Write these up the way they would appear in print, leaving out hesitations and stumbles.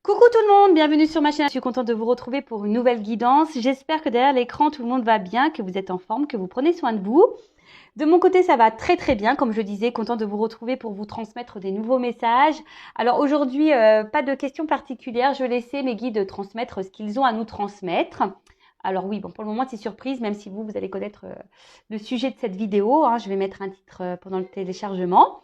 Coucou tout le monde, bienvenue sur ma chaîne. Je suis contente de vous retrouver pour une nouvelle guidance. J'espère que derrière l'écran, tout le monde va bien, que vous êtes en forme, que vous prenez soin de vous. De mon côté, ça va très très bien. Comme je disais, contente de vous retrouver pour vous transmettre des nouveaux messages. Alors aujourd'hui, pas de questions particulières. Je vais laisser mes guides transmettre ce qu'ils ont à nous transmettre. Alors oui, bon, pour le moment, c'est surprise, même si vous allez connaître le sujet de cette vidéo. Hein. Je vais mettre un titre pendant le téléchargement.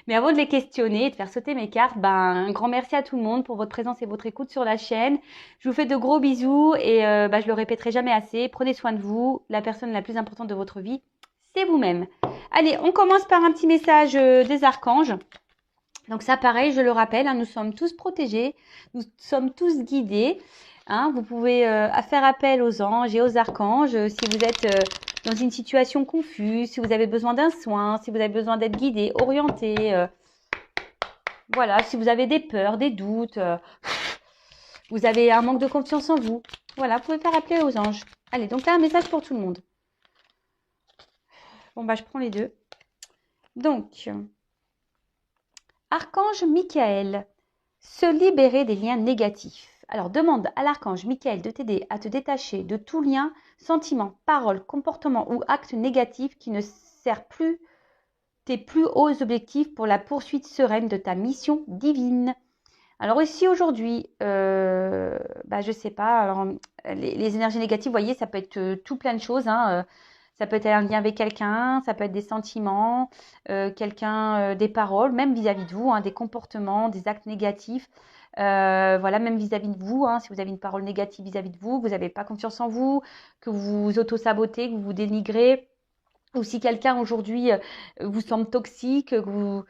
Mais avant de les questionner et de faire sauter mes cartes, un grand merci à tout le monde pour votre présence et votre écoute sur la chaîne. Je vous fais de gros bisous et je le répéterai jamais assez. Prenez soin de vous. La personne la plus importante de votre vie, c'est vous-même. Allez, on commence par un petit message des archanges. Donc ça, pareil, je le rappelle, hein, nous sommes tous protégés, nous sommes tous guidés. Hein, vous pouvez faire appel aux anges et aux archanges si vous êtes dans une situation confuse, si vous avez besoin d'un soin, si vous avez besoin d'être guidé, orienté. Voilà, si vous avez des peurs, des doutes, vous avez un manque de confiance en vous. Voilà, vous pouvez faire appeler aux anges. Allez, donc là, un message pour tout le monde. Bon, je prends les deux. Donc, Archange Michael, se libérer des liens négatifs. Alors, demande à l'archange Michael de t'aider à te détacher de tout lien, sentiment, parole, comportement ou acte négatif qui ne sert plus tes plus hauts objectifs pour la poursuite sereine de ta mission divine. Alors ici aujourd'hui, je sais pas, alors, les énergies négatives, vous voyez, ça peut être tout plein de choses. Hein, ça peut être un lien avec quelqu'un, ça peut être des sentiments, des paroles, même vis-à-vis de vous, hein, des comportements, des actes négatifs. Voilà, même vis-à-vis de vous, hein, si vous avez une parole négative vis-à-vis de vous, que vous n'avez pas confiance en vous, que vous vous auto-sabotez, que vous vous dénigrez, ou si quelqu'un aujourd'hui vous semble toxique, que vous...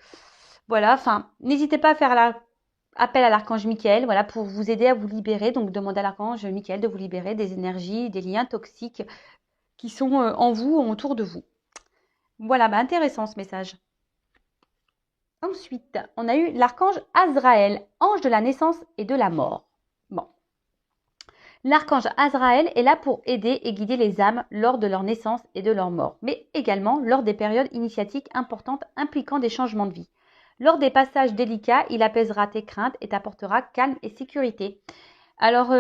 Voilà, enfin, n'hésitez pas à faire appel à l'archange Michael, voilà, pour vous aider à vous libérer. Donc, demandez à l'archange Michael de vous libérer des énergies, des liens toxiques qui sont en vous, autour de vous. Voilà, intéressant ce message. Ensuite, on a eu l'archange Azraël, ange de la naissance et de la mort. Bon. L'archange Azraël est là pour aider et guider les âmes lors de leur naissance et de leur mort, mais également lors des périodes initiatiques importantes impliquant des changements de vie. Lors des passages délicats, il apaisera tes craintes et t'apportera calme et sécurité. Alors,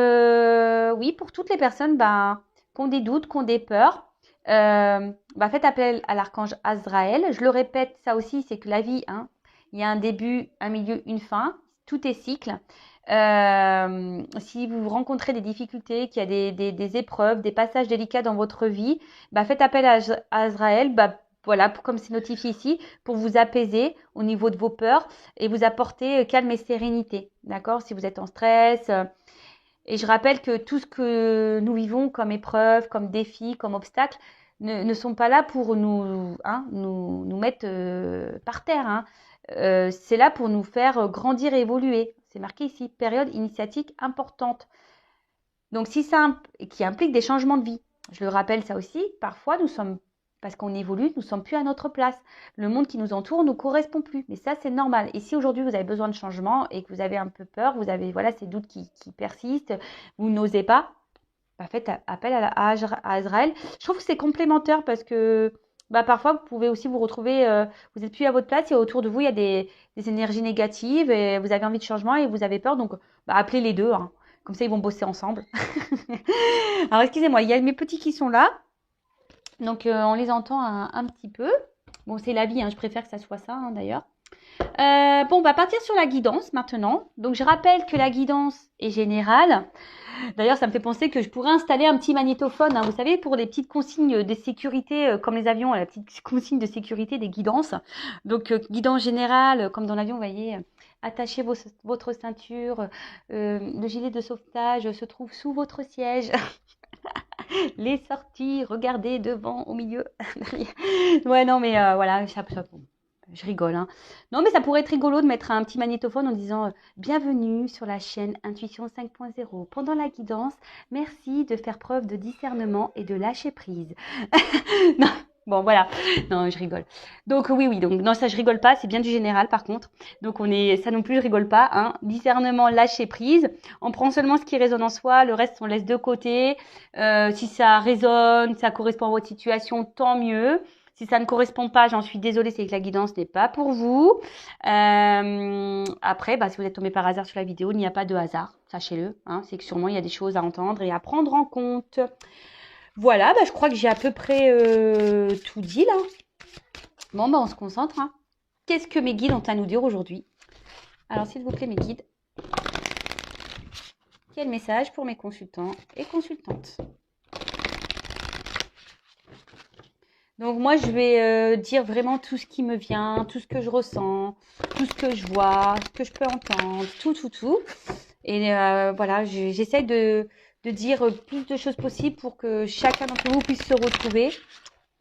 oui, pour toutes les personnes qui ont des doutes, qui ont des peurs, faites appel à l'archange Azraël. Je le répète, ça aussi, c'est que la vie, hein, il y a un début, un milieu, une fin. Tout est cycle. Si vous rencontrez des difficultés, qu'il y a des épreuves, des passages délicats dans votre vie, faites appel à Azraël. Voilà, comme c'est notifié ici, pour vous apaiser au niveau de vos peurs et vous apporter calme et sérénité. D'accord? Si vous êtes en stress. Et je rappelle que tout ce que nous vivons comme épreuves, comme défis, comme obstacles, ne sont pas là pour nous mettre par terre. Hein. C'est là pour nous faire grandir et évoluer. C'est marqué ici, période initiatique importante. Donc, si ça qui implique des changements de vie. Je le rappelle ça aussi, parfois nous sommes, parce qu'on évolue, nous ne sommes plus à notre place. Le monde qui nous entoure ne nous correspond plus. Mais ça, c'est normal. Et si aujourd'hui vous avez besoin de changement et que vous avez un peu peur, vous avez ces doutes qui persistent, vous n'osez pas, faites appel à Azraël. Je trouve que c'est complémentaire parce que parfois vous pouvez aussi vous retrouver, vous n'êtes plus à votre place et autour de vous il y a des énergies négatives et vous avez envie de changement et vous avez peur. Donc appelez les deux. Hein. Comme ça ils vont bosser ensemble. Alors excusez-moi, il y a mes petits qui sont là. Donc on les entend un petit peu. Bon, c'est la vie, hein, je préfère que ça soit ça d'ailleurs. On va partir sur la guidance maintenant. Donc je rappelle que la guidance est générale. D'ailleurs, ça me fait penser que je pourrais installer un petit magnétophone, hein, vous savez, pour les petites consignes de sécurité, comme les avions, la petite consigne de sécurité des guidances. Donc, guidance générale, comme dans l'avion, vous voyez, attachez votre ceinture, le gilet de sauvetage se trouve sous votre siège. Les sorties, regardez devant, au milieu. Ouais, non, mais voilà, je rigole. Hein. Non, mais ça pourrait être rigolo de mettre un petit magnétophone en disant bienvenue sur la chaîne Intuition 5.0. Pendant la guidance, merci de faire preuve de discernement et de lâcher prise. Non, bon, voilà. Non, je rigole. Donc, oui. Donc, non, ça, je rigole pas. C'est bien du général, par contre. Donc, ça non plus, je rigole pas. Hein. Discernement, lâcher prise. On prend seulement ce qui résonne en soi. Le reste, on laisse de côté. Si ça résonne, ça correspond à votre situation, tant mieux. Si ça ne correspond pas, j'en suis désolée, c'est que la guidance n'est pas pour vous. Après, si vous êtes tombé par hasard sur la vidéo, il n'y a pas de hasard, sachez-le. Hein, c'est que sûrement, il y a des choses à entendre et à prendre en compte. Voilà, je crois que j'ai à peu près tout dit là. Bon, on se concentre. Hein. Qu'est-ce que mes guides ont à nous dire aujourd'hui? Alors, s'il vous plaît, mes guides, quel message pour mes consultants et consultantes? Donc, moi, je vais dire vraiment tout ce qui me vient, tout ce que je ressens, tout ce que je vois, ce que je peux entendre, tout. Et voilà, j'essaie de dire plus de choses possibles pour que chacun d'entre vous puisse se retrouver.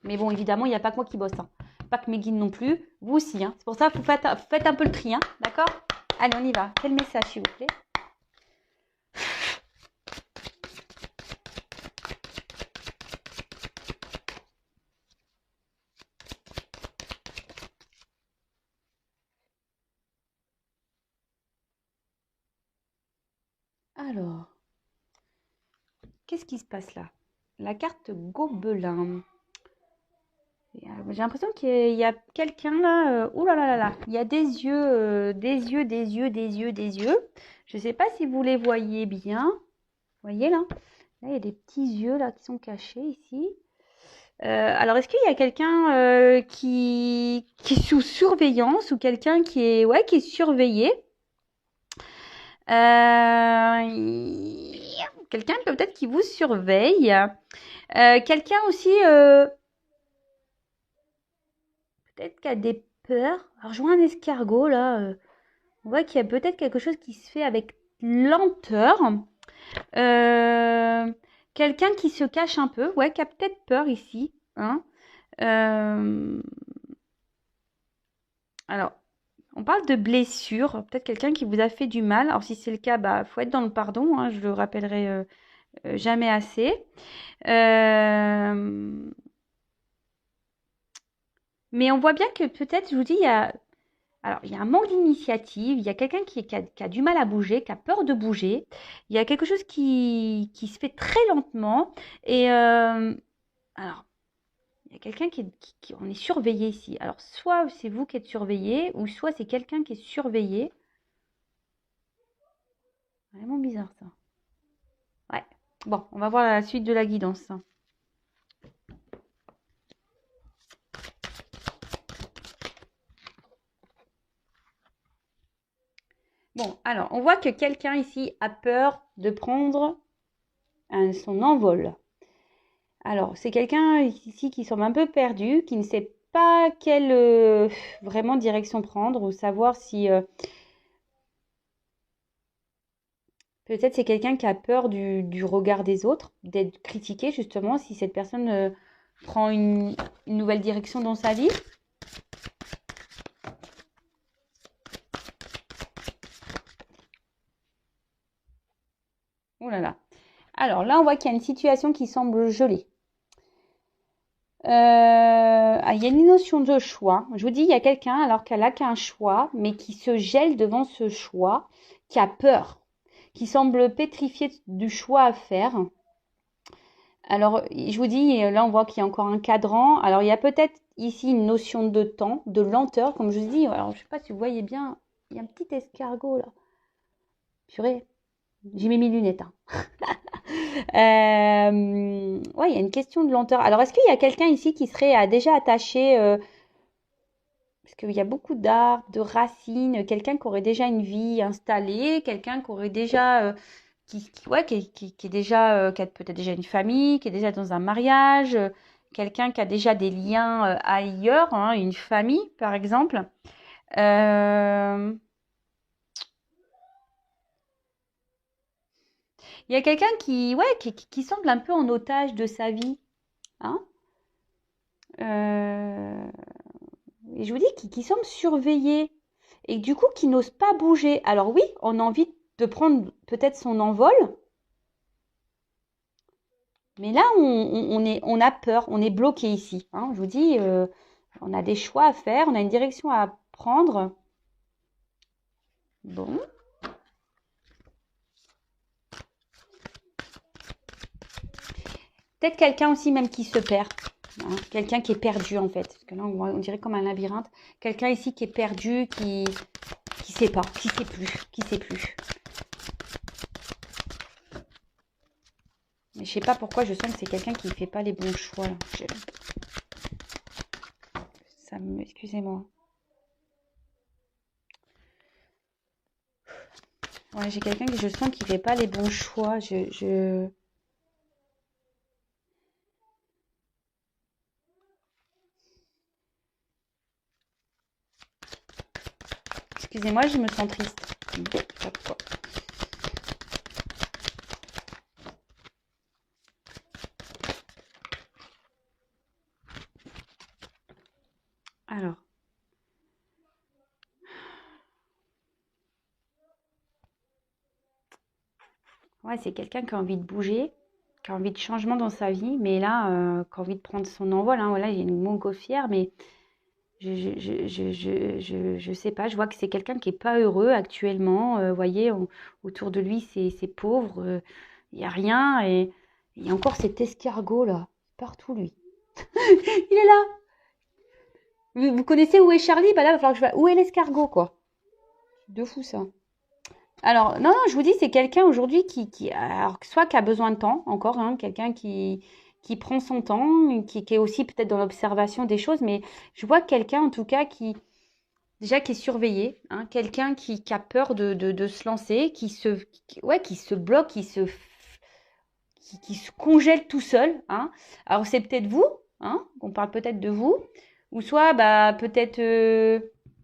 Mais bon, évidemment, il n'y a pas que moi qui bosse. Hein. Pas que mes guides non plus. Vous aussi. Hein. C'est pour ça que vous faites un peu le tri. Hein. D'accord? Allez, on y va. Quel message, s'il vous plaît? Alors, qu'est-ce qui se passe là? La carte Gobelin. J'ai l'impression qu'il y a quelqu'un là. Ouh là là là là. Il y a des yeux, des yeux. Je ne sais pas si vous les voyez bien. Vous voyez là? Là, il y a des petits yeux là qui sont cachés ici. Alors, est-ce qu'il y a quelqu'un qui est sous surveillance ou quelqu'un qui est surveillé? Quelqu'un peut-être qui vous surveille. Quelqu'un aussi, peut-être qui a des peurs. Alors, je vois un escargot là. On voit qu'il y a peut-être quelque chose qui se fait avec lenteur. Quelqu'un qui se cache un peu. Ouais, qui a peut-être peur ici. Hein. Alors, on parle de blessure. Peut-être quelqu'un qui vous a fait du mal. Alors, si c'est le cas, faut être dans le pardon. Hein, je le rappellerai jamais assez. Mais on voit bien que peut-être, je vous dis, il y a un manque d'initiative. Il y a quelqu'un qui a du mal à bouger, qui a peur de bouger. Il y a quelque chose qui se fait très lentement. Et alors, il y a quelqu'un on est surveillé ici. Alors, soit c'est vous qui êtes surveillé, ou soit c'est quelqu'un qui est surveillé. Vraiment bizarre ça. Ouais. Bon, on va voir la suite de la guidance. Bon, alors, on voit que quelqu'un ici a peur de prendre son envol. Alors, c'est quelqu'un ici qui semble un peu perdu, qui ne sait pas quelle vraiment direction prendre ou savoir si... peut-être c'est quelqu'un qui a peur du regard des autres, d'être critiqué justement si cette personne prend une nouvelle direction dans sa vie. Oh là là. Alors là, on voit qu'il y a une situation qui semble gelée. Il y a une notion de choix. Je vous dis, il y a quelqu'un alors qu'elle n'a qu'un choix, mais qui se gèle devant ce choix, qui a peur, qui semble pétrifié du choix à faire. Alors, je vous dis, là, on voit qu'il y a encore un cadran. Alors, il y a peut-être ici une notion de temps, de lenteur, comme je vous dis. Alors, je ne sais pas si vous voyez bien, il y a un petit escargot là. Purée, j'ai mis mes lunettes. Hein. Ouais, il y a une question de lenteur. Alors, est-ce qu'il y a quelqu'un ici qui serait déjà attaché parce qu'il y a beaucoup d'arbres, de racines, quelqu'un qui aurait déjà une vie installée, quelqu'un qui aurait déjà qui est déjà qui a peut-être déjà une famille, qui est déjà dans un mariage, quelqu'un qui a déjà des liens ailleurs, hein, une famille par exemple. Il y a quelqu'un qui semble un peu en otage de sa vie, hein. Et je vous dis qui semble surveillé et du coup qui n'ose pas bouger. Alors oui, on a envie de prendre peut-être son envol, mais là on a peur, on est bloqué ici. Hein. Je vous dis, on a des choix à faire, on a une direction à prendre. Bon. Peut-être quelqu'un aussi même qui se perd. hein. Quelqu'un qui est perdu en fait. Parce que là, on dirait comme un labyrinthe. Quelqu'un ici qui est perdu, qui sait pas, qui sait plus, qui sait plus. Mais je sais pas pourquoi je sens que c'est quelqu'un qui fait pas les bons choix. Là. Excusez-moi. Ouais, j'ai quelqu'un que je sens qui fait pas les bons choix. Excusez-moi, je me sens triste. Je sais pas pourquoi. Alors. Ouais, c'est quelqu'un qui a envie de bouger, qui a envie de changement dans sa vie, mais là, qui a envie de prendre son envol. Hein. Voilà, il y a une montgolfière, mais je sais pas. Je vois que c'est quelqu'un qui est pas heureux actuellement. Vous voyez, autour de lui, c'est pauvre. Il n'y a rien. Et il y a encore cet escargot là, partout lui. Il est là. Vous connaissez où est Charlie? Bah là, il va falloir que je vois. Où est l'escargot, quoi? De fou ça. Alors, non, non, je vous dis, c'est quelqu'un aujourd'hui alors, soit qui a besoin de temps, encore, hein, quelqu'un qui prend son temps, qui est aussi peut-être dans l'observation des choses, mais je vois quelqu'un, en tout cas, déjà, qui est surveillé, hein, quelqu'un qui a peur de se lancer, ouais, qui se bloque, qui se congèle tout seul, hein. Alors, c'est peut-être vous, hein, on parle peut-être de vous, ou soit, bah, peut-être,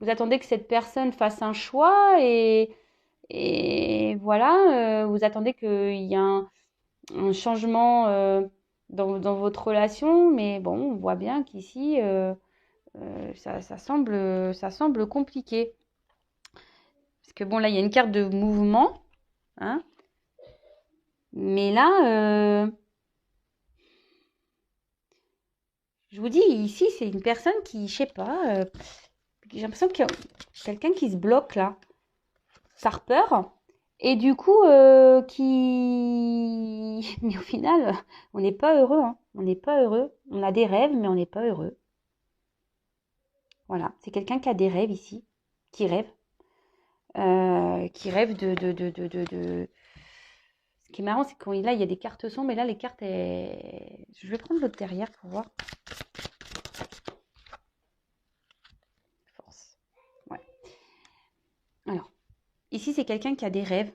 vous attendez que cette personne fasse un choix et voilà, vous attendez qu'il y ait un changement dans votre relation, mais bon, on voit bien qu'ici, ça semble compliqué. Parce que bon, là, il y a une carte de mouvement, hein, mais là, je vous dis, ici, c'est une personne qui, je sais pas, j'ai l'impression qu'il y a quelqu'un qui se bloque là, par peur. Et du coup, mais au final, on n'est pas heureux, hein. On n'est pas heureux. On a des rêves, mais on n'est pas heureux. Voilà, c'est quelqu'un qui a des rêves ici, qui rêve. Qui rêve de. Ce qui est marrant, c'est que là, il y a des cartes sombres, mais là, les cartes, je vais prendre l'autre derrière pour voir. Force. Ouais. Alors, ici, c'est quelqu'un qui a des rêves.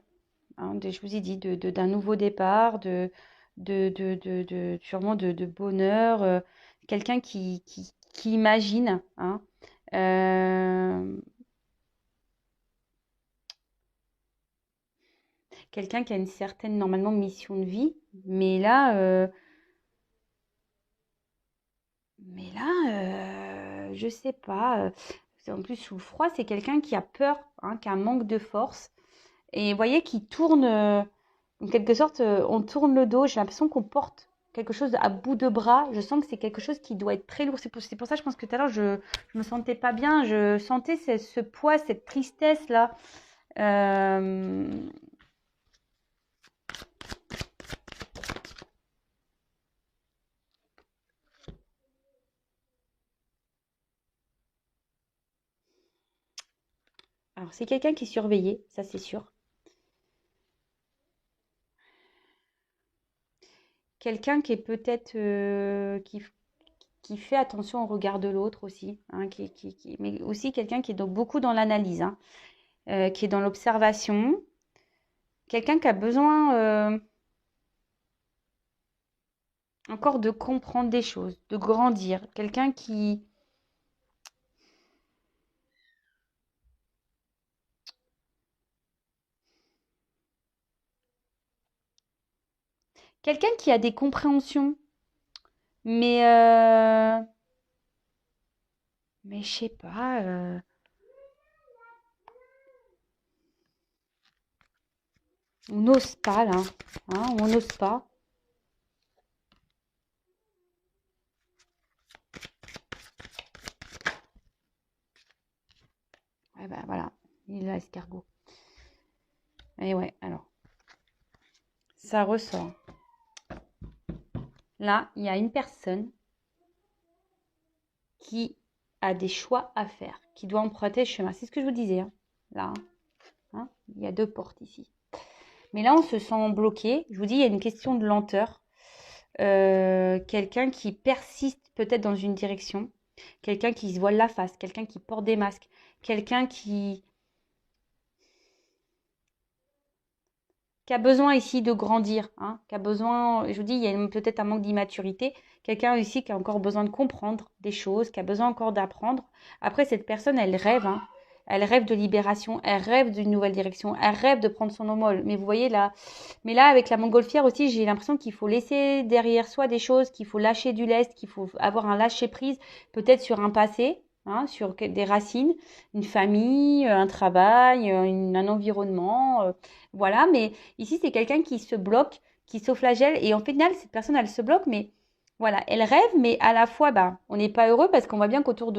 Hein, je vous ai dit, d'un nouveau départ, sûrement de bonheur, quelqu'un qui imagine, hein, quelqu'un qui a une certaine, normalement, mission de vie, mais là, je sais pas, en plus, sous le froid, c'est quelqu'un qui a peur, hein, qui a un manque de force, et vous voyez, qui tourne, en quelque sorte, on tourne le dos. J'ai l'impression qu'on porte quelque chose à bout de bras. Je sens que c'est quelque chose qui doit être très lourd. C'est pour ça, je pense que tout à l'heure, je me sentais pas bien. Je sentais ce poids, cette tristesse-là. Euh, Alors, c'est quelqu'un qui est surveillé, ça c'est sûr. Quelqu'un qui est peut-être qui fait attention au regard de l'autre aussi, hein, mais aussi quelqu'un qui est donc beaucoup dans l'analyse, hein, qui est dans l'observation. Quelqu'un qui a besoin encore de comprendre des choses, de grandir. Quelqu'un qui a des compréhensions, mais mais je sais pas, on n'ose pas là, hein, on n'ose pas. Ouais, bah voilà, il est là, escargot. Et ouais, alors, ça ressort. Là, il y a une personne qui a des choix à faire, qui doit emprunter le chemin. C'est ce que je vous disais, hein, là. Hein, il y a 2 portes ici. Mais là, on se sent bloqué. Je vous dis, il y a une question de lenteur. Quelqu'un qui persiste peut-être dans une direction. Quelqu'un qui se voile la face. Quelqu'un qui porte des masques. Quelqu'un qui a besoin ici de grandir, hein, qui a besoin, je vous dis, il y a peut-être un manque d'immaturité, quelqu'un ici qui a encore besoin de comprendre des choses, qui a besoin encore d'apprendre. Après, cette personne, elle rêve, hein, elle rêve de libération, elle rêve d'une nouvelle direction, elle rêve de prendre son envol. Mais vous voyez là, mais là, avec la montgolfière aussi, j'ai l'impression qu'il faut laisser derrière soi des choses, qu'il faut lâcher du lest, qu'il faut avoir un lâcher-prise, peut-être sur un passé, hein, sur des racines, une famille, un travail, un environnement, voilà, mais ici, c'est quelqu'un qui se bloque, qui s'auto-flagelle. Et en final, cette personne, elle se bloque, mais voilà, elle rêve, mais à la fois, bah, on n'est pas heureux parce qu'on voit bien qu'autour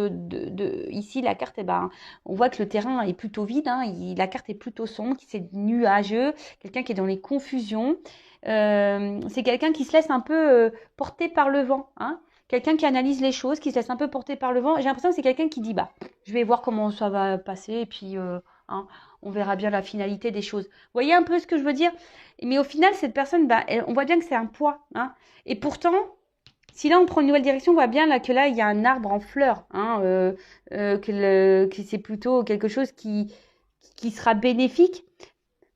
ici, la carte, eh ben, on voit que le terrain est plutôt vide, hein, la carte est plutôt sombre, c'est nuageux, quelqu'un qui est dans les confusions. C'est quelqu'un qui se laisse un peu porter par le vent, hein. Quelqu'un qui analyse les choses, qui se laisse un peu porter par le vent. J'ai l'impression que c'est quelqu'un qui dit, bah, je vais voir comment ça va passer, et puis, hein, on verra bien la finalité des choses. Vous voyez un peu ce que je veux dire? Mais au final, cette personne, bah, on voit bien que c'est un poids, hein. Et pourtant, si là on prend une nouvelle direction, on voit bien là que là il y a un arbre en fleurs, hein, que c'est plutôt quelque chose qui sera bénéfique.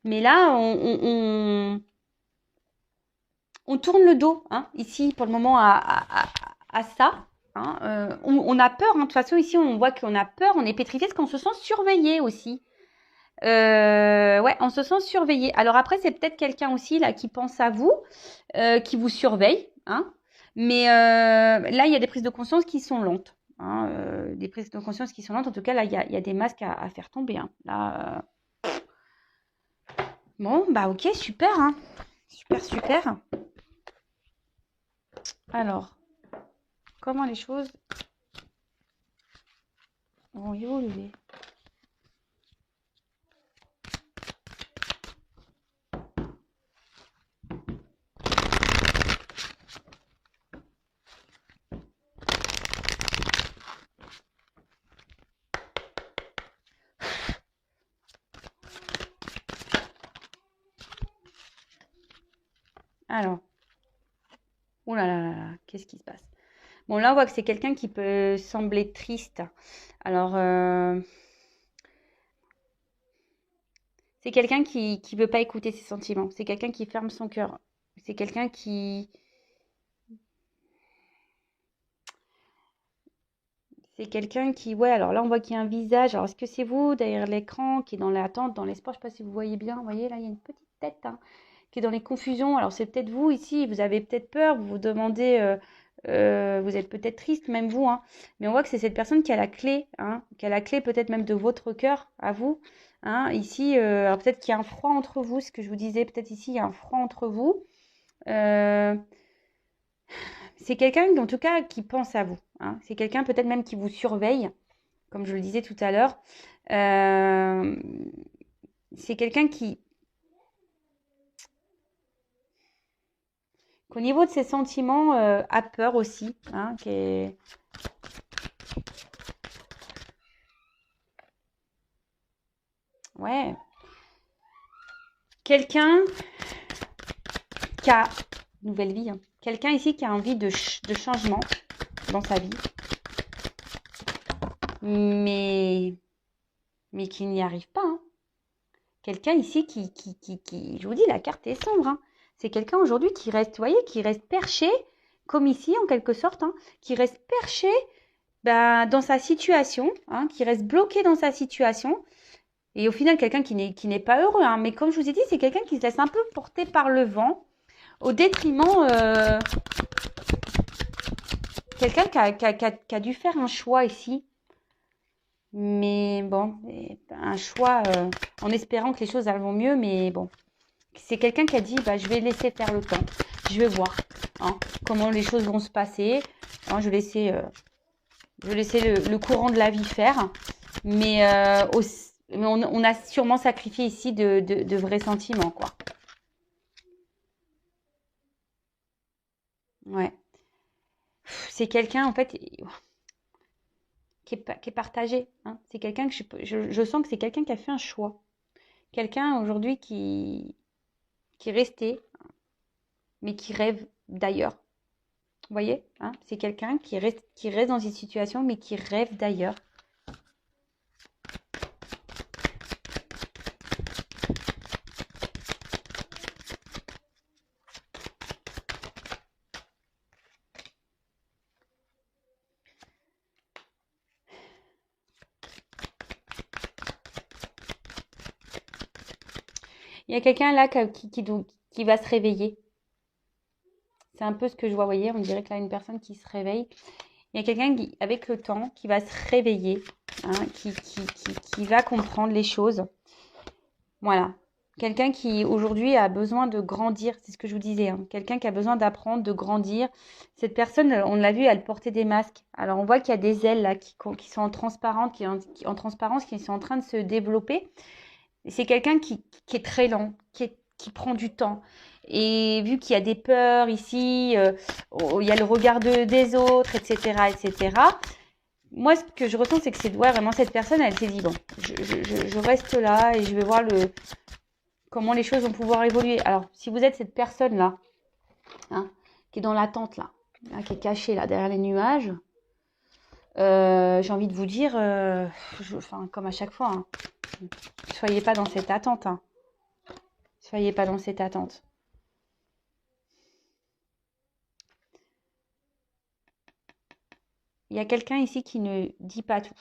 Mais là, on tourne le dos, hein, ici pour le moment à ça. Hein, on a peur, hein. De toute façon, ici on voit qu'on a peur, on est pétrifié parce qu'on se sent surveillé aussi. Ouais, on se sent surveillé. Alors après, c'est peut-être quelqu'un aussi là qui pense à vous, qui vous surveille, hein. Mais là, il y a des prises de conscience qui sont lentes, hein, des prises de conscience qui sont lentes. En tout cas, là, il y a des masques à faire tomber, hein. Là, bon, bah ok, super, hein. Super, super. Alors, comment les choses vont évoluer? Alors, oh là là là là, qu'est-ce qui se passe? Bon, là, on voit que c'est quelqu'un qui peut sembler triste. Alors, c'est quelqu'un qui veut pas écouter ses sentiments. C'est quelqu'un qui ferme son cœur. C'est quelqu'un qui... C'est quelqu'un qui... Ouais, alors là, on voit qu'il y a un visage. Alors, est-ce que c'est vous, derrière l'écran, qui est dans l'attente, dans l'espoir? Je ne sais pas si vous voyez bien. Vous voyez, là, il y a une petite tête, hein, qui est dans les confusions. Alors, c'est peut-être vous, ici. Vous avez peut-être peur. Vous vous demandez... vous êtes peut-être triste, même vous, hein. Mais on voit que c'est cette personne qui a la clé, hein, qui a la clé peut-être même de votre cœur à vous, hein. Ici, alors peut-être qu'il y a un froid entre vous, ce que je vous disais, peut-être ici, il y a un froid entre vous. Euh, c'est quelqu'un, en tout cas, qui pense à vous, hein. C'est quelqu'un peut-être même qui vous surveille, comme je le disais tout à l'heure. Euh, c'est quelqu'un qu'au niveau de ses sentiments, a peur aussi, hein, qui est... Ouais. Quelqu'un qui a nouvelle vie, hein. Quelqu'un ici qui a envie de changement dans sa vie, mais qui n'y arrive pas, hein. Quelqu'un ici je vous dis, la carte est sombre, hein. C'est quelqu'un aujourd'hui qui reste, vous voyez, qui reste perché, comme ici en quelque sorte, hein, qui reste perché, ben, dans sa situation, hein, qui reste bloqué dans sa situation. Et au final, quelqu'un qui n'est pas heureux, hein. Mais comme je vous ai dit, c'est quelqu'un qui se laisse un peu porter par le vent, au détriment... quelqu'un qui a dû faire un choix ici. Mais bon, un choix en espérant que les choses vont mieux. Mais bon, c'est quelqu'un qui a dit, bah, je vais laisser faire le temps. Je vais voir, hein, comment les choses vont se passer. Hein, je vais laisser le courant de la vie faire. Mais, on a sûrement sacrifié ici de vrais sentiments, quoi. Ouais. C'est quelqu'un, en fait... qui est partagé. Hein. C'est quelqu'un que je sens que c'est quelqu'un qui a fait un choix. Quelqu'un aujourd'hui qui est resté, mais qui rêve d'ailleurs. Vous voyez, hein, c'est quelqu'un qui reste dans une situation, mais qui rêve d'ailleurs. Il y a quelqu'un là qui va se réveiller. C'est un peu ce que je vois, vous voyez, on dirait que là, une personne qui se réveille. Il y a quelqu'un avec le temps, qui va se réveiller, hein, qui va comprendre les choses. Voilà. Quelqu'un qui, aujourd'hui, a besoin de grandir. C'est ce que je vous disais. Hein. Quelqu'un qui a besoin d'apprendre, de grandir. Cette personne, on l'a vu, elle portait des masques. Alors, on voit qu'il y a des ailes là qui sont en transparence, en transparence, qui sont en train de se développer. C'est quelqu'un qui est très lent, qui prend du temps. Et vu qu'il y a des peurs ici, il y a le regard des autres, etc., etc. Moi, ce que je ressens, c'est que c'est vraiment cette personne, elle s'est dit, bon, je reste là et je vais voir comment les choses vont pouvoir évoluer. Alors, si vous êtes cette personne-là, hein, qui est dans l'attente, là, qui est cachée là, derrière les nuages, j'ai envie de vous dire, comme à chaque fois, hein, soyez pas dans cette attente. Hein. Soyez pas dans cette attente. Il y a quelqu'un ici qui ne dit pas tout.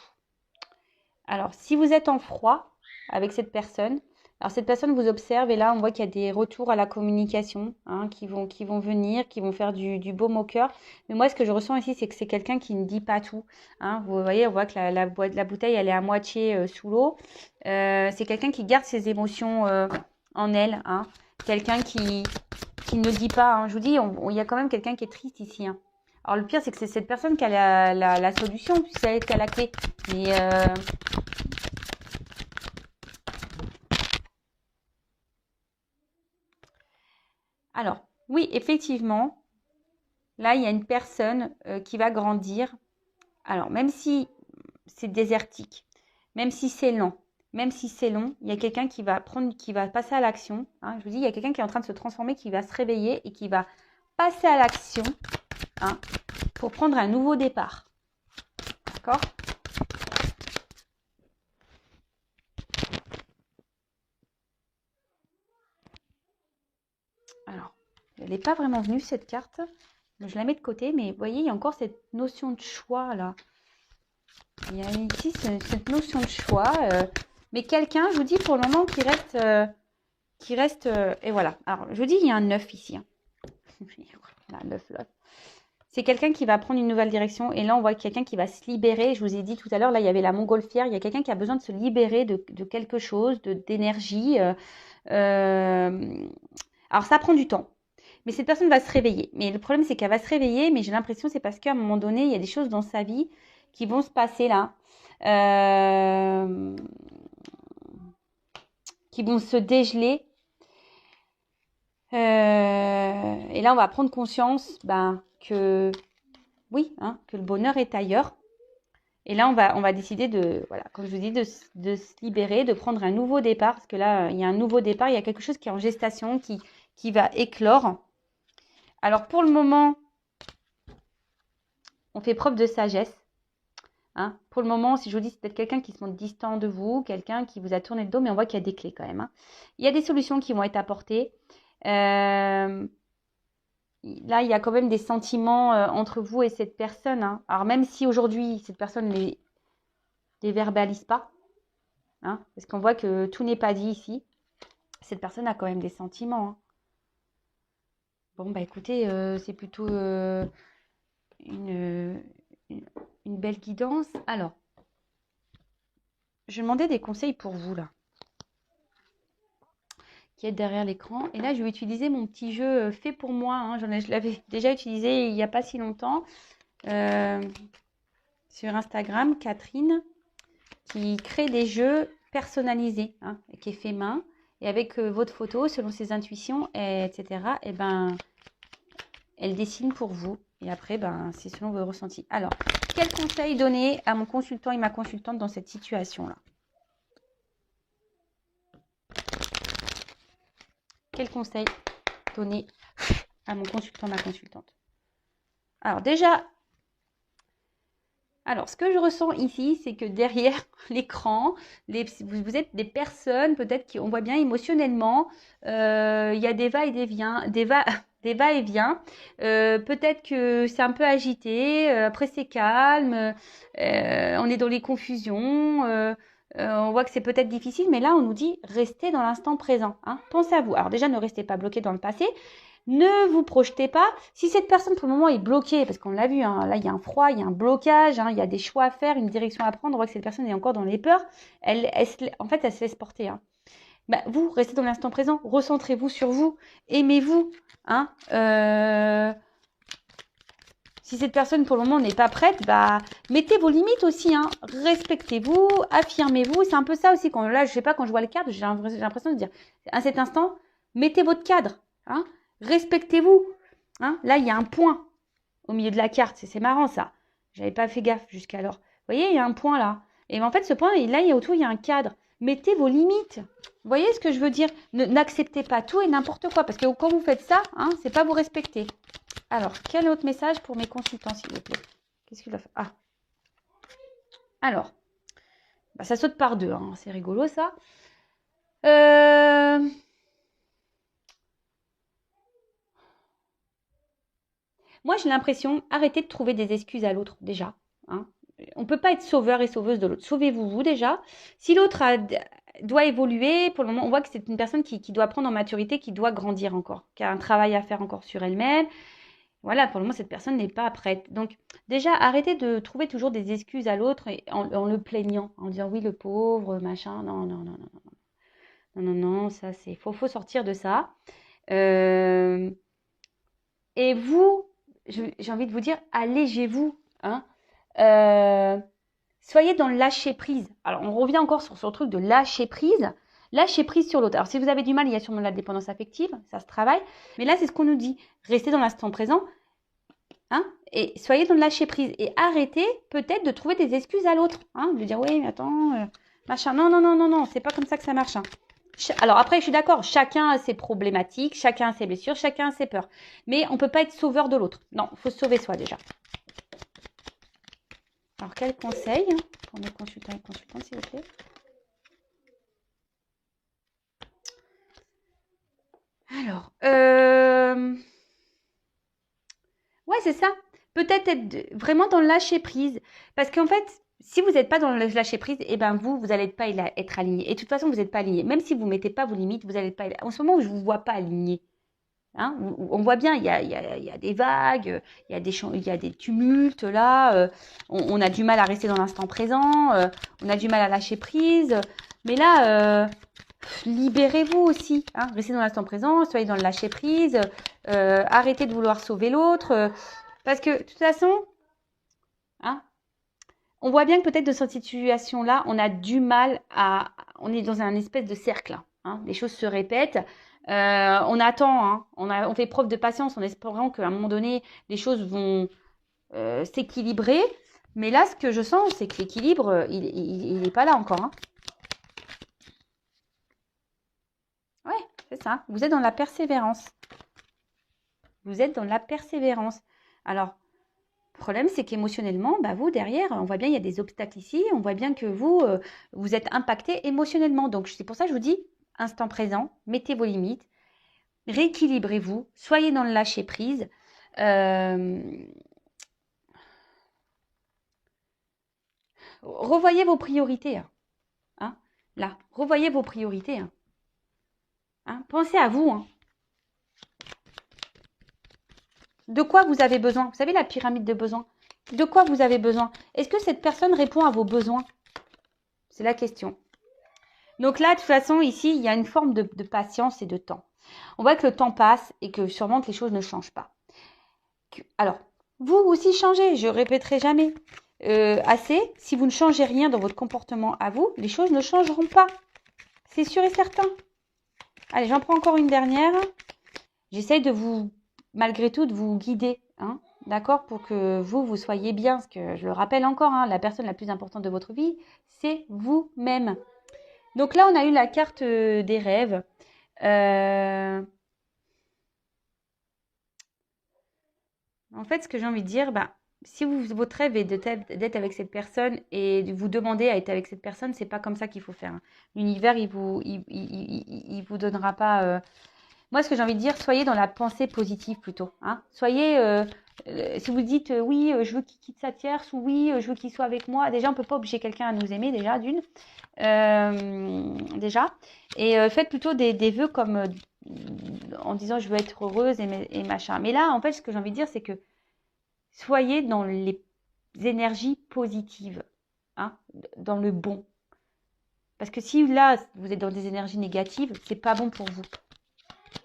Alors, si vous êtes en froid avec cette personne, alors cette personne vous observe et là, on voit qu'il y a des retours à la communication hein, qui vont venir, qui vont faire du baume au cœur. Mais moi, ce que je ressens ici, c'est que c'est quelqu'un qui ne dit pas tout. Hein. Vous voyez, on voit que la bouteille, elle est à moitié sous l'eau. C'est quelqu'un qui garde ses émotions en elle. Hein. Quelqu'un qui ne dit pas. Hein. Je vous dis, il y a quand même quelqu'un qui est triste ici. Hein. Alors, le pire, c'est que c'est cette personne qui a la solution, puisqu'elle est à la clé. Mais alors, oui, effectivement, là, il y a une personne qui va grandir. Alors, même si c'est désertique, même si c'est lent, même si c'est long, il y a quelqu'un qui va passer à l'action. Hein. Je vous dis, il y a quelqu'un qui est en train de se transformer, qui va se réveiller et qui va passer à l'action hein, pour prendre un nouveau départ. D'accord ? Alors, elle n'est pas vraiment venue cette carte. Je la mets de côté, mais vous voyez, il y a encore cette notion de choix là. Il y a ici cette notion de choix. Mais quelqu'un, je vous dis pour le moment, qui reste et voilà. Alors, je vous dis, il y a un 9 ici. Hein. Là, 9 là. C'est quelqu'un qui va prendre une nouvelle direction. Et là, on voit quelqu'un qui va se libérer. Je vous ai dit tout à l'heure, là, il y avait la montgolfière. Il y a quelqu'un qui a besoin de se libérer de quelque chose, d'énergie. Alors, ça prend du temps. Mais cette personne va se réveiller. Mais le problème, c'est qu'elle va se réveiller. Mais j'ai l'impression, c'est parce qu'à un moment donné, il y a des choses dans sa vie qui vont se passer là. Qui vont se dégeler. Et là, on va prendre conscience que oui, hein, que le bonheur est ailleurs. Et là, on va décider voilà, comme je vous dis, de se libérer, de prendre un nouveau départ. Parce que là, il y a un nouveau départ, il y a quelque chose qui est en gestation, qui va éclore. Alors, pour le moment, on fait preuve de sagesse. Hein. Pour le moment, si je vous dis, c'est peut-être quelqu'un qui se montre distant de vous, quelqu'un qui vous a tourné le dos, mais on voit qu'il y a des clés quand même. Hein. Il y a des solutions qui vont être apportées. Là, il y a quand même des sentiments entre vous et cette personne. Hein. Alors, même si aujourd'hui, cette personne ne les verbalise pas, hein, parce qu'on voit que tout n'est pas dit ici, cette personne a quand même des sentiments. Hein. Bon, écoutez, c'est plutôt une belle guidance. Alors, je demandais des conseils pour vous, là, qui est derrière l'écran. Et là, je vais utiliser mon petit jeu fait pour moi. Hein. Je l'avais déjà utilisé il n'y a pas si longtemps sur Instagram, Catherine, qui crée des jeux personnalisés, hein, qui est fait main. Et avec votre photo, selon ses intuitions, etc., et elle dessine pour vous. Et après, c'est selon vos ressentis. Alors, quel conseil donner à mon consultant et ma consultante dans cette situation-là? Quel conseil donner à mon consultant, ma consultante? Alors déjà, ce que je ressens ici, c'est que derrière l'écran, vous êtes des personnes, peut-être qu'on voit bien émotionnellement, il y a des va-et-vient, des va-et-vient. Peut-être que c'est un peu agité, après c'est calme, on est dans les confusions, on voit que c'est peut-être difficile, mais là on nous dit restez dans l'instant présent. Hein. Pensez à vous. Alors déjà, ne restez pas bloqué dans le passé. Ne vous projetez pas. Si cette personne pour le moment est bloquée, parce qu'on l'a vu, hein, là il y a un froid, il y a un blocage, hein, il y a des choix à faire, une direction à prendre, on voit que cette personne est encore dans les peurs, en fait elle se laisse porter. Hein. Bah, vous, restez dans l'instant présent, recentrez-vous sur vous, aimez-vous. Hein, si cette personne pour le moment n'est pas prête, bah, mettez vos limites aussi. Hein. Respectez-vous, affirmez-vous. C'est un peu ça aussi. Là, je sais pas, quand je vois le cadre, j'ai l'impression de dire à cet instant, mettez votre cadre. Hein. Respectez-vous. Hein. Là, il y a un point au milieu de la carte. C'est marrant ça. J'avais pas fait gaffe jusqu'alors. Vous voyez, il y a un point là. Et en fait, ce point, là, autour, il y a un cadre. Mettez vos limites. Vous voyez ce que je veux dire? N'acceptez pas tout et n'importe quoi. Parce que quand vous faites ça, hein, c'est pas vous respecter. Alors, quel autre message pour mes consultants, s'il vous plaît? Qu'est-ce qu'il va faire? Ah. Alors, bah, ça saute par deux. Hein. C'est rigolo, ça. Moi, j'ai l'impression, arrêtez de trouver des excuses à l'autre, déjà. Hein. On ne peut pas être sauveur et sauveuse de l'autre. Sauvez-vous, vous, déjà. Si l'autre doit évoluer, pour le moment, on voit que c'est une personne qui doit prendre en maturité, qui doit grandir encore, qui a un travail à faire encore sur elle-même. Voilà, pour le moment, cette personne n'est pas prête. Donc, déjà, arrêtez de trouver toujours des excuses à l'autre en le plaignant, en disant oui, le pauvre, machin. Non, non, non, non, non. Non, non, non, ça, c'est... Faut sortir de ça. Et vous, j'ai envie de vous dire, allégez-vous. Hein. Soyez dans le lâcher-prise. Alors, on revient encore sur ce truc de lâcher-prise. Lâcher prise sur l'autre. Alors, si vous avez du mal, il y a sûrement la dépendance affective, ça se travaille. Mais là, c'est ce qu'on nous dit. Restez dans l'instant présent. Hein, et soyez dans le lâcher prise. Et arrêtez peut-être de trouver des excuses à l'autre. Hein, de dire, oui, mais attends, machin. Non, non, non, non, non, c'est pas comme ça que ça marche. Hein. Alors après, je suis d'accord, chacun a ses problématiques, chacun a ses blessures, chacun a ses peurs. Mais on ne peut pas être sauveur de l'autre. Non, il faut se sauver soi déjà. Alors, quel conseil pour mes consultants et consultantes, s'il vous plaît? Alors, ouais, c'est ça. Peut-être être vraiment dans le lâcher prise. Parce qu'en fait, si vous n'êtes pas dans le lâcher prise, eh ben vous n'allez pas être aligné. Et de toute façon, vous n'êtes pas aligné. Même si vous ne mettez pas vos limites, vous n'allez pas. En ce moment, je ne vous vois pas aligné. Hein, on voit bien, il y a des vagues, il y a des tumultes là. On a du mal à rester dans l'instant présent. On a du mal à lâcher prise. Mais là, libérez-vous aussi. Hein, restez dans l'instant présent, soyez dans le lâcher prise. Arrêtez de vouloir sauver l'autre. Parce que de toute façon, hein, on voit bien que peut-être de cette situation-là, on a du mal à... On est dans un espèce de cercle. Hein, les choses se répètent. On attend, hein, on fait preuve de patience en espérant qu'à un moment donné, les choses vont s'équilibrer. Mais là, ce que je sens, c'est que l'équilibre, il n'est pas là encore. Hein. Ouais, c'est ça. Vous êtes dans la persévérance. Vous êtes dans la persévérance. Alors, le problème, c'est qu'émotionnellement, bah, vous, derrière, on voit bien, il y a des obstacles ici. On voit bien que vous, vous êtes impacté émotionnellement. Donc, c'est pour ça que je vous dis, instant présent, mettez vos limites, rééquilibrez-vous, soyez dans le lâcher-prise. Revoyez vos priorités. Hein. Là, revoyez vos priorités. Hein. Pensez à vous. Hein. De quoi vous avez besoin? Vous savez, la pyramide de besoins. De quoi vous avez besoin? Est-ce que cette personne répond à vos besoins? C'est la question. Donc là, de toute façon, ici, il y a une forme de patience et de temps. On voit que le temps passe et que sûrement que les choses ne changent pas. Alors, vous aussi changez, je ne répéterai jamais assez. Si vous ne changez rien dans votre comportement à vous, les choses ne changeront pas. C'est sûr et certain. Allez, j'en prends encore une dernière. J'essaye de vous, malgré tout, de vous guider. Hein. d'accord, pour que vous soyez bien. Parce que je le rappelle encore, hein, la personne la plus importante de votre vie, c'est vous-même. Donc là, on a eu la carte des rêves. En fait, ce que j'ai envie de dire, bah, si votre rêve est d'être avec cette personne et de vous demander à être avec cette personne, c'est pas comme ça qu'il faut faire, hein. L'univers, il vous donnera pas. Moi, ce que j'ai envie de dire, soyez dans la pensée positive plutôt, hein. Soyez, si vous dites oui, je veux qu'il quitte sa tierce ou oui, je veux qu'il soit avec moi. Déjà, on peut pas obliger quelqu'un à nous aimer déjà d'une, déjà. Et faites plutôt des vœux comme en disant je veux être heureuse et machin. Mais là, en fait, ce que j'ai envie de dire, c'est que soyez dans les énergies positives, hein, dans le bon. Parce que si là, vous êtes dans des énergies négatives, c'est pas bon pour vous.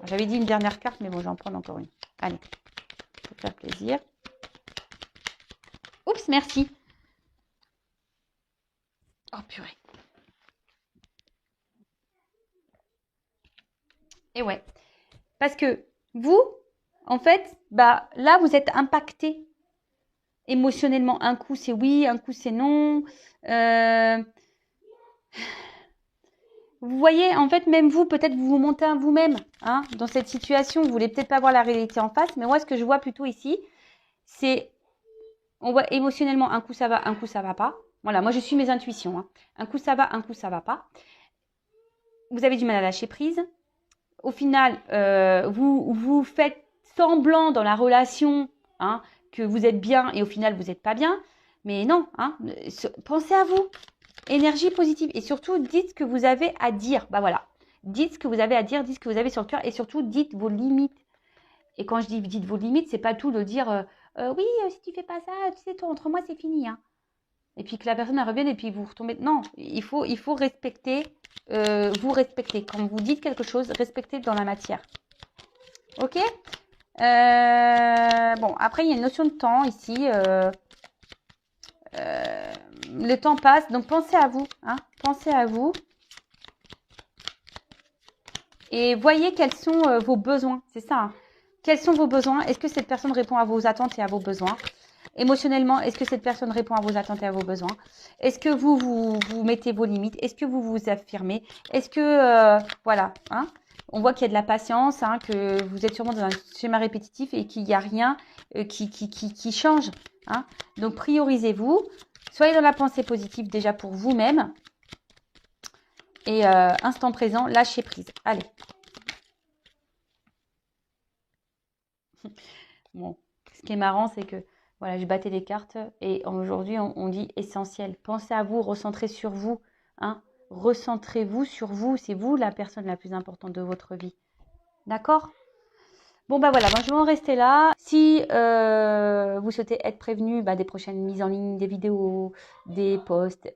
J'avais dit une dernière carte, mais bon, j'en prends encore une. Allez, pour faire plaisir. Oups, merci. Oh purée. Et ouais. Parce que vous, en fait, bah là, vous êtes impacté émotionnellement. Un coup, c'est oui, un coup, c'est non. Euh, Vous voyez, en fait, même vous, peut-être vous vous montez à vous-même, hein, dans cette situation. Vous voulez peut-être pas voir la réalité en face, mais moi, ce que je vois plutôt ici, c'est, on voit émotionnellement, un coup ça va, un coup ça va pas. Voilà, moi, je suis mes intuitions, hein. Un coup ça va, un coup ça va pas. Vous avez du mal à lâcher prise. Au final, vous faites semblant dans la relation, hein, que vous êtes bien et au final, vous n'êtes pas bien. Mais non, hein, pensez à vous. Énergie positive. Et surtout, dites ce que vous avez à dire. Bah voilà. Dites ce que vous avez à dire, dites ce que vous avez sur le cœur et surtout, dites vos limites. Et quand je dis dites vos limites, c'est pas tout de dire oui, si tu fais pas ça, tu sais, toi, entre moi, c'est fini, hein. Et puis que la personne elle revienne et puis vous retombez. Non, il faut respecter, vous respecter. Quand vous dites quelque chose, respectez dans la matière. Ok. Bon, après, il y a une notion de temps ici. Le temps passe, donc pensez à vous, hein, pensez à vous. Et voyez quels sont vos besoins, c'est ça, hein. Quels sont vos besoins? Est-ce que cette personne répond à vos attentes et à vos besoins? Émotionnellement, est-ce que cette personne répond à vos attentes et à vos besoins? Est-ce que vous mettez vos limites? Est-ce que vous vous affirmez? Est-ce que, voilà, hein, on voit qu'il y a de la patience, hein, que vous êtes sûrement dans un schéma répétitif et qu'il n'y a rien qui change, hein. Donc, priorisez-vous. Soyez dans la pensée positive déjà pour vous-même. Et instant présent, lâchez prise. Allez. Bon, ce qui est marrant, c'est que voilà, je battais les cartes et aujourd'hui, on dit essentiel. Pensez à vous, recentrez sur vous, hein. Recentrez-vous sur vous. C'est vous la personne la plus importante de votre vie. D'accord? Bon, bah voilà, moi je vais en rester là. Si vous souhaitez être prévenu des prochaines mises en ligne, des vidéos, des posts,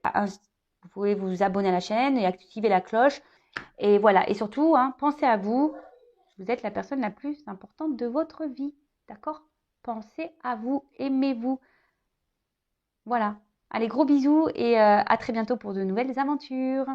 vous pouvez vous abonner à la chaîne et activer la cloche. Et voilà, et surtout, hein, pensez à vous. Vous êtes la personne la plus importante de votre vie. D'accord? Pensez à vous, aimez-vous. Voilà. Allez, gros bisous et à très bientôt pour de nouvelles aventures.